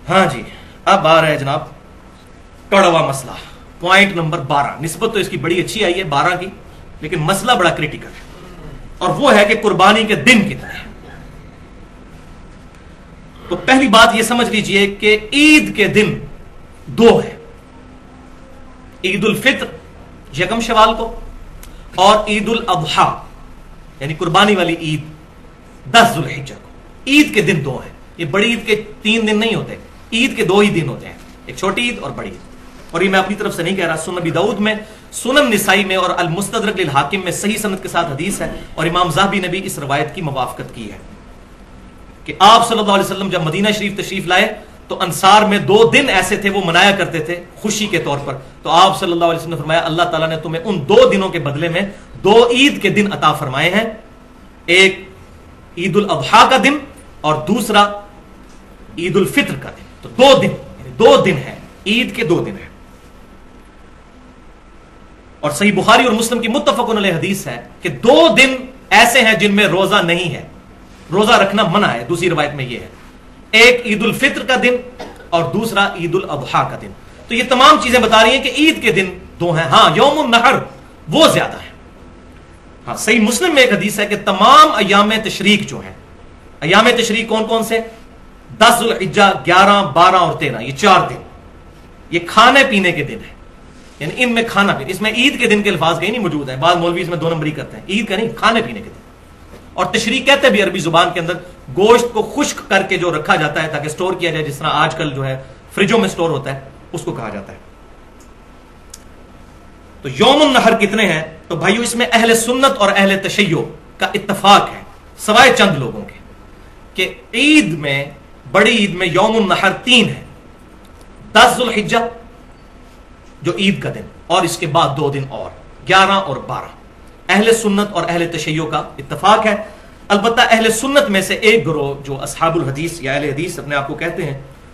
ہاں جی، اب آ رہا ہے جناب کڑوا مسئلہ، پوائنٹ نمبر 12. نسبت تو اس کی بڑی اچھی آئی ہے 12 کی، لیکن مسئلہ بڑا کریٹیکل ہے، اور وہ ہے کہ قربانی کے دن کتنے ہیں. تو پہلی بات یہ سمجھ لیجئے کہ عید کے دن 2 ہیں. عید الفطر 1 شوال کو، اور عید الاضحیٰ یعنی قربانی والی عید 10 ذوالحجہ کو. عید کے دن 2 ہیں. یہ بڑی عید کے 3 دن نہیں ہوتے، عید کے 2 ہی دن ہوتے ہیں، ایک چھوٹی عید اور بڑی عید. اور یہ میں اپنی طرف سے نہیں کہہ رہا، سنن ابی داؤد میں، سنن نسائی میں اور المستدرک للحاکم میں صحیح سند کے ساتھ حدیث ہے، اور امام ذہبی نے بھی اس روایت کی موافقت کی ہے کہ آپ صلی اللہ علیہ وسلم جب مدینہ شریف تشریف لائے تو انصار میں 2 دن ایسے تھے وہ منایا کرتے تھے خوشی کے طور پر. تو آپ صلی اللہ علیہ وسلم نے فرمایا اللہ تعالیٰ نے تمہیں ان 2 دنوں کے بدلے میں 2 عید کے دن عطا فرمائے ہیں، ایک عید الاضحیٰ کا دن اور دوسرا عید الفطر کا دن. تو 2 دن، یعنی 2 دن ہیں، عید کے 2 دن ہیں. اور صحیح بخاری اور مسلم کی متفق علیہ حدیث ہے کہ 2 دن ایسے ہیں جن میں روزہ نہیں ہے، روزہ رکھنا منع ہے. دوسری روایت میں یہ ہے، ایک عید الفطر کا دن اور دوسرا عید الاضحیٰ کا دن. تو یہ تمام چیزیں بتا رہی ہیں کہ عید کے دن 2 ہیں. ہاں یوم النحر وہ زیادہ ہے. ہاں صحیح مسلم میں ایک حدیث ہے کہ تمام ایام تشریق جو ہیں، ایام تشریق کون کون سے؟ 10 ذوالحجہ، 11، 12 اور 13، یہ 4 دن یہ کھانے پینے کے دن ہیں. یعنی ان میں کھانا پینا، اس میں عید کے دن کے الفاظ کہیں نہیں موجود ہیں. بعض مولوی اس میں 2 نمبری کرتے ہیں، عید کا نہیں، کھانے پینے کے دن. اور تشریق کہتے بھی عربی زبان کے اندر گوشت کو خشک کر کے جو رکھا جاتا ہے تاکہ سٹور کیا جائے، جس طرح آج کل جو ہے فریجوں میں سٹور ہوتا ہے، اس کو کہا جاتا ہے. تو یوم النحر کتنے ہیں؟ تو بھائیو اس میں اہل سنت اور اہل تشیع کا اتفاق ہے سوائے چند لوگوں کے کہ عید میں، بڑی عید میں یوم النحر 3 ہے، 10 ذوالحجہ جو عید کا دن، اور اس کے بعد 2 دن اور 11 اور 12. اہل سنت اور اہل تشیع کا اتفاق ہے. البتہ اہل سنت میں سے ایک گروہ جو اصحاب الحدیث یا اہل حدیث اپنے آپ کو کہتے ہیں،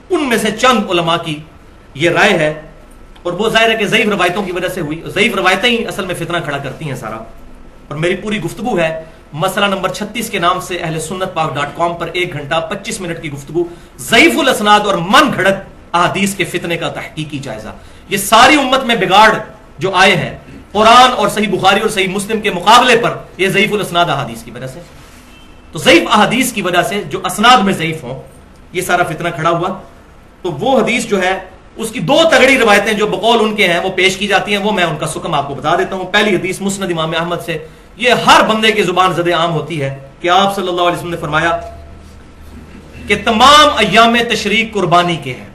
ان میں سے چند علماء کی یہ رائے ہے، اور وہ ظاہر ہے کہ ضعیف روایتوں کی وجہ سے ہوئی. ضعیف روایتیں ہی اصل میں فتنہ کھڑا کرتی ہیں سارا. اور میری پوری گفتگو ہے مسئلہ نمبر 36 کے نام سے اہل سنت پاک.com پر 1 گھنٹہ 25 منٹ کی گفتگو، ضعیف الاسناد اور من گھڑت احادیث کے فتنے کا تحقیقی جائزہ. یہ ساری امت میں بگاڑ جو آئے ہیں قرآن اور صحیح بخاری اور صحیح مسلم کے مقابلے پر، یہ ضعیف الاسناد احادیث کی وجہ سے. تو ضعیف احادیث کی وجہ سے جو اسناد میں ضعیف ہوں، یہ سارا فتنہ کھڑا ہوا. تو وہ حدیث جو ہے اس کی 2 تگڑی روایتیں جو بقول ان کے ہیں وہ پیش کی جاتی ہیں، وہ میں ان کا سکم آپ کو بتا دیتا ہوں. پہلی حدیث مسند امام احمد سے، یہ ہر بندے کی زبان زد عام ہوتی ہے کہ آپ صلی اللہ علیہ وسلم نے فرمایا کہ تمام ایام تشریق قربانی کے ہیں.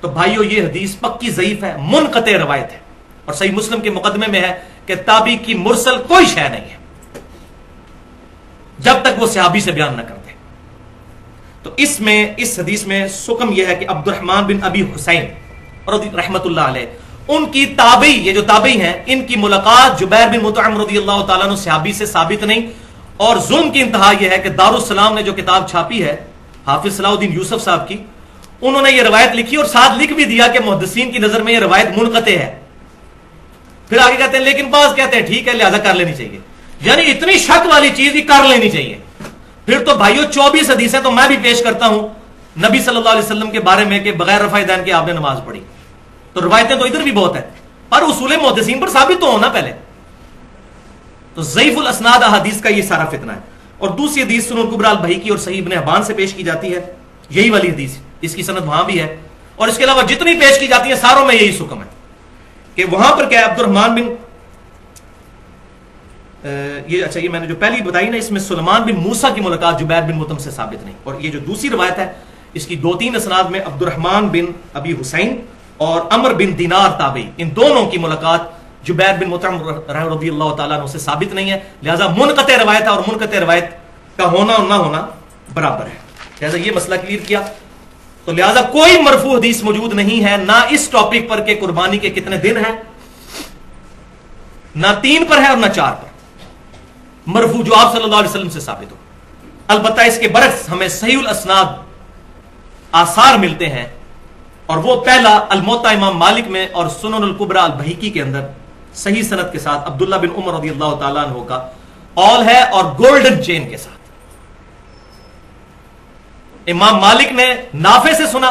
تو بھائیو یہ حدیث پکی ضعیف ہے، منقطع روایت ہے. اور صحیح مسلم کے مقدمے میں ہے کہ تابعی کی مرسل کوئی شے نہیں ہے جب تک وہ صحابی سے بیان نہ کرتے. تو اس حدیث میں سکم یہ ہے کہ عبد الرحمن بن ابی حسین رحمت اللہ علیہ، ان کی تابعی، یہ جو تابعی ہیں، ان کی ملاقات جبیر بن مطعم رضی اللہ تعالیٰ عنہ صحابی سے ثابت نہیں. اور ظلم کی انتہا یہ ہے کہ دارالسلام نے جو کتاب چھاپی ہے حافظ صلاح الدین یوسف صاحب کی، انہوں نے یہ روایت لکھی اور ساتھ لکھ بھی دیا کہ محدثین کی نظر میں یہ روایت منقطع ہے. پھر آگے کہتے ہیں لیکن بعض کہتے ہیں ٹھیک ہے لہذا کر لینی چاہیے. یعنی اتنی شک والی چیز ہی کر لینی چاہیے. پھر تو بھائیو 24 حدیثیں تو میں بھی پیش کرتا ہوں نبی صلی اللہ علیہ وسلم کے بارے میں کہ بغیر رفع دین کے آپ نے نماز پڑھی. تو روایتیں تو ادھر بھی بہت ہیں، پر اصول محدثین پر ثابت تو ہونا پہلے. تو ضعیف الاسناد احادیث کا یہ سارا فتنہ ہے. اور دوسری حدیث سنن کبری البیہقی اور صحیح ابن حبان سے پیش کی جاتی ہے، یہی والی حدیث، اس کی سند وہاں بھی ہے. اور اس کے علاوہ جتنی پیش کی جاتی ہیں ساروں میں یہی سکم ہے کہ وہاں پر کیا ہے عبد الرحمن بن یہ میں نے جو پہلی بتائی نا، اس میں سلمان بن موسیٰ کی ملاقات جبیر بن مطعم سے ثابت نہیں. اور یہ جو دوسری روایت ہے اس کی 2-3 اسناد میں عبد الرحمن بن ابی حسین اور عمر بن دینار تابعی، ان دونوں کی ملاقات جبیر بن مطعم رضی اللہ تعالیٰ عنہ سے ثابت نہیں ہے. لہذا منقطع روایت ہے، اور منقطع روایت کا ہونا اور نہ ہونا برابر ہے. لہذا یہ مسئلہ کلیئر کیا. تو لہذا کوئی مرفوع حدیث موجود نہیں ہے، نہ اس ٹاپک پر کہ قربانی کے کتنے دن ہیں، نہ 3 پر ہے اور نہ 4 پر مرفوع جو آپ صلی اللہ علیہ وسلم سے ثابت ہو. البتہ اس کے برعکس ہمیں صحیح الاسناد آثار ملتے ہیں، اور وہ پہلا الموطا امام مالک میں اور سنن الکبری البیہقی کے اندر صحیح سند کے ساتھ عبداللہ بن عمر رضی اللہ تعالیٰ عنہ کا قول ہے، اور گولڈن چین کے ساتھ. امام مالک نے نافع سے سنا،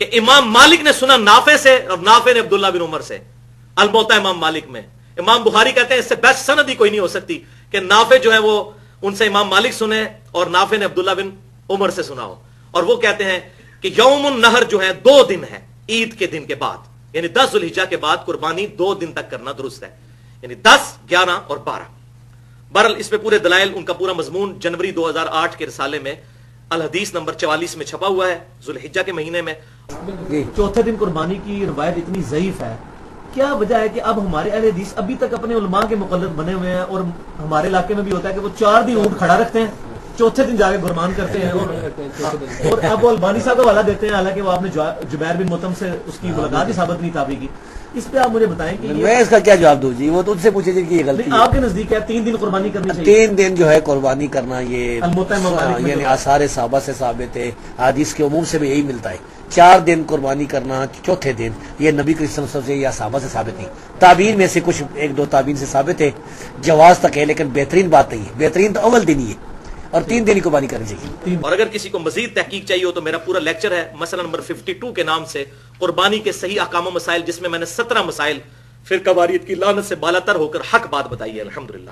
کہ امام مالک نے سنا نافع سے اور نافع نے عبداللہ بن عمر سے، الموطا امام مالک میں۔ امام بخاری کہتے ہیں اس سے بیسٹ سند ہی کوئی نہیں ہو سکتی کہ نافع جو ہے وہ ان سے امام مالک سنے اور نافع نے عبداللہ بن عمر سے سنا ہو۔ اور وہ کہتے ہیں کہ یوم النہر جو ہے 2 دن ہے عید کے دن کے بعد، یعنی 10 ذوالحجہ کے بعد قربانی 2 دن تک کرنا درست ہے، یعنی 10، 11 اور 12۔ بہرحال اس پہ پورے دلائل، ان کا پورا مضمون جنوری 2008 کے رسالے میں الحدیث نمبر 44 میں چھپا ہوا ہے، ذوالحجہ کے مہینے میں۔ چوتھے دن قربانی کی روایت اتنی ضعیف ہے، کیا وجہ ہے کہ اب ہمارے اہل حدیث ابھی تک اپنے علماء کے مقلد بنے ہوئے ہیں، اور ہمارے علاقے میں بھی ہوتا ہے کہ وہ 4 دن اونٹ کھڑا رکھتے ہیں، چوتھے دن جا کے قربان کرتے ہیں، اور اب وہ البانی صاحب کا حوالہ دیتے ہیں، حالانکہ وہ آپ نے جبیر بن مطعم سے اس کی ملاقات ہی ثابت نہیں تابع کی۔ اس پہ آپ مجھے بتائیں کہ میں اس کا کیا جواب دوں جی؟ وہ تو ان سے پوچھے جی کہ یہ غلطی ہے۔ آپ کے نزدیک ہے 3 دن قربانی کرنی چاہیے؟ 3 دن جو ہے قربانی کرنا یہ الموطا امام مالک میں یعنی آثار صحابہ سے ثابت ہے، حدیث کے عموم سے بھی یہی ملتا ہے۔ 4 دن قربانی کرنا، چوتھے دن، یہ نبی کریم صلی اللہ علیہ وسلم سے یا صحابہ سے ثابت نہیں۔ تابعین میں سے کچھ 1-2 تابعین سے ثابت ہے، جواز تک ہے، لیکن بہترین بات نہیں ہے۔ بہترین تو اول دن ہی ہے، اور 3 دن ہی قربانی کرنی چاہیے۔ اور اگر کسی کو مزید تحقیق چاہیے ہو تو میرا پورا لیکچر ہے مسئلہ نمبر 52 کے نام سے، قربانی کے صحیح احکام و مسائل، جس میں میں نے 17 مسائل فرقہ واریت کی لعنت سے بالاتر ہو کر حق بات بتائی ہے الحمدللہ۔